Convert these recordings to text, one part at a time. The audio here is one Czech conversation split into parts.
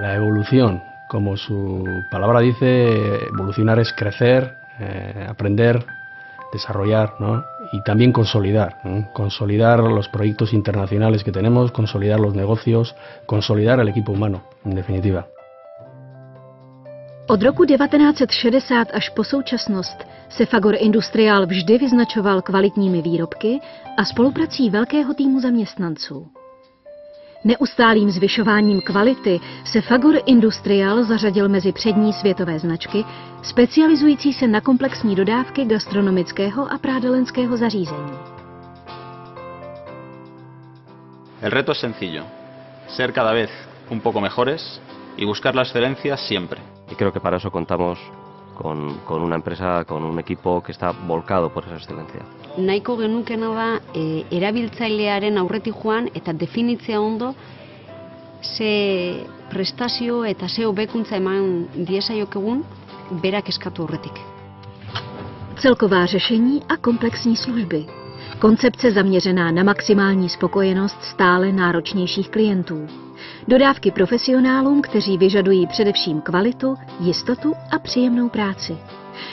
La evolución, como su palabra dice, evolucionar es crecer, aprender, desarrollar, ¿no? Y también consolidar, ¿no? Consolidar los proyectos internacionales que tenemos, consolidar los negocios, consolidar el equipo humano, en definitiva. Od roku 1960 až po současnost se Fagor Industrial vždy vyznačoval kvalitními výrobky a spoluprací velkého týmu zaměstnanců. Neustálým zvyšováním kvality se Fagor Industrial zařadil mezi přední světové značky, specializující se na komplexní dodávky gastronomického a prádelenského zařízení. El reto es sencillo, ser cada vez un poco mejores y buscar la excelencia siempre. Y creo que para eso contamos con una empresa, con un equipo que está volcado por esa excelencia. Nahiko genukena da erabiltzailearen aurretik joan eta definitzea ondo ze prestazio eta ze hobekuntza eman diezaiokegun berak eskatu aurretik. Celková řešení a komplexní služby. Koncepce zaměřená na maximální spokojenost stále náročnějších klientů. Dodávky profesionálům, kteří vyžadují především kvalitu, jistotu a příjemnou práci.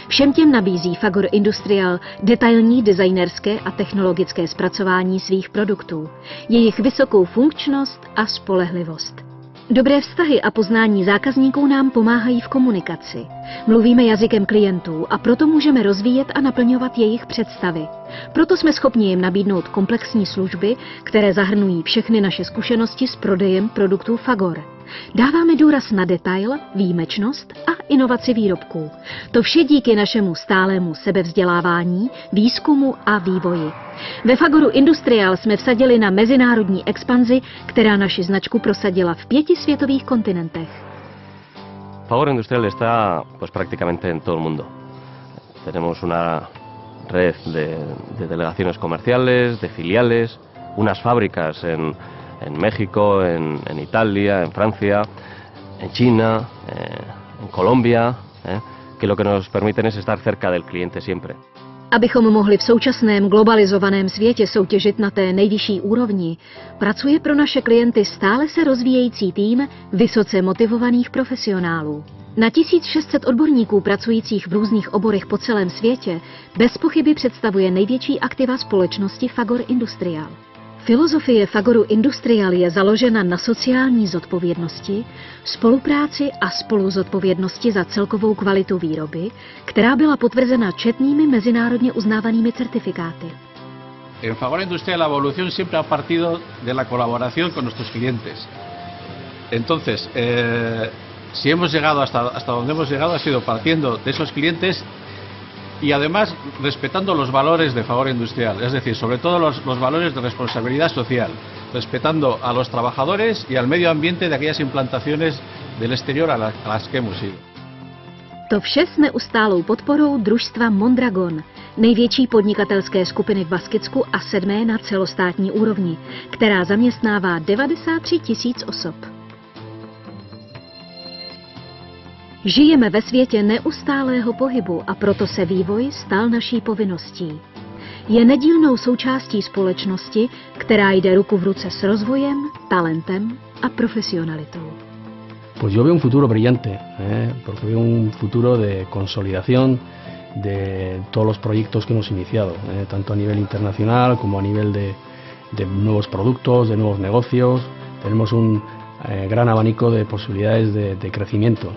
Všem těm nabízí Fagor Industrial detailní designerské a technologické zpracování svých produktů, jejich vysokou funkčnost a spolehlivost. Dobré vztahy a poznání zákazníků nám pomáhají v komunikaci. Mluvíme jazykem klientů a proto můžeme rozvíjet a naplňovat jejich představy. Proto jsme schopni jim nabídnout komplexní služby, které zahrnují všechny naše zkušenosti s prodejem produktů Fagor. Dáváme důraz na detail, výjimečnost a inovaci výrobků. To vše díky našemu stálému sebevzdělávání, výzkumu a vývoji. Ve Fagoru Industrial jsme vsadili na mezinárodní expanzi, která naši značku prosadila v 5 světových kontinentech. Fagor Industrial está pues prácticamente en todo el mundo. Tenemos una red de delegaciones comerciales, de filiales, unas fábricas en México, en Italia, en Francia, en China, en Colombia, que lo que nos permiten es estar cerca del cliente siempre. Abychom mohli v současném globalizovaném světě soutěžit na té nejvyšší úrovni, pracuje pro naše klienty stále se rozvíjející tým vysoce motivovaných profesionálů. Na 1600 odborníků pracujících v různých oborech po celém světě bez pochyby představuje největší aktiva společnosti Fagor Industrial. Filozofie Fagoru Industrial je založena na sociální zodpovědnosti, spolupráci a spoluzodpovědnosti za celkovou kvalitu výroby, která byla potvrzena četnými mezinárodně uznávanými certifikáty. En Fagor Industrial la evolución siempre ha partido de la colaboración con nuestros clientes. Entonces, si hemos llegado hasta donde hemos llegado ha sido partiendo de esos clientes y además respetando los valores de Fagor Industrial, es decir, sobre todo los valores de responsabilidad social, respetando a los trabajadores y al medio ambiente de aquellas implantaciones del exterior a las que hemos ido. To vše s neustálou podporou družstva Mondragon, největší podnikatelské skupiny v Baskicku a 7. na celostátní úrovni, která zaměstnává 93 000 osob. Žijeme ve světě neustálého pohybu a proto se vývoj stal naší povinností. Je nedílnou součástí společnosti, která jde ruku v ruce s rozvojem, talentem a profesionalitou. Pues yo veo un futuro brillante, porque veo un futuro de consolidación de todos los proyectos que hemos iniciado, tanto a nivel internacional como a nivel de nuevos productos, de nuevos negocios. Tenemos un gran abanico de posibilidades de crecimiento,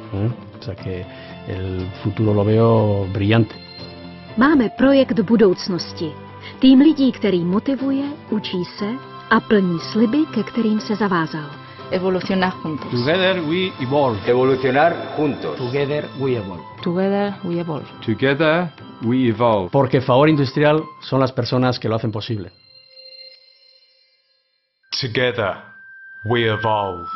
o sea que el futuro lo veo brillante. Máme projekt budoucnosti. Tým lidí, který motivuje, učí se a plní sliby, ke kterým se zavázal. Evolucionar juntos. Together we evolve. Evolucionar juntos. Together we evolve. Together we evolve. Together we evolve. Porque Fagor Industrial son las personas que lo hacen posible. Together we evolve.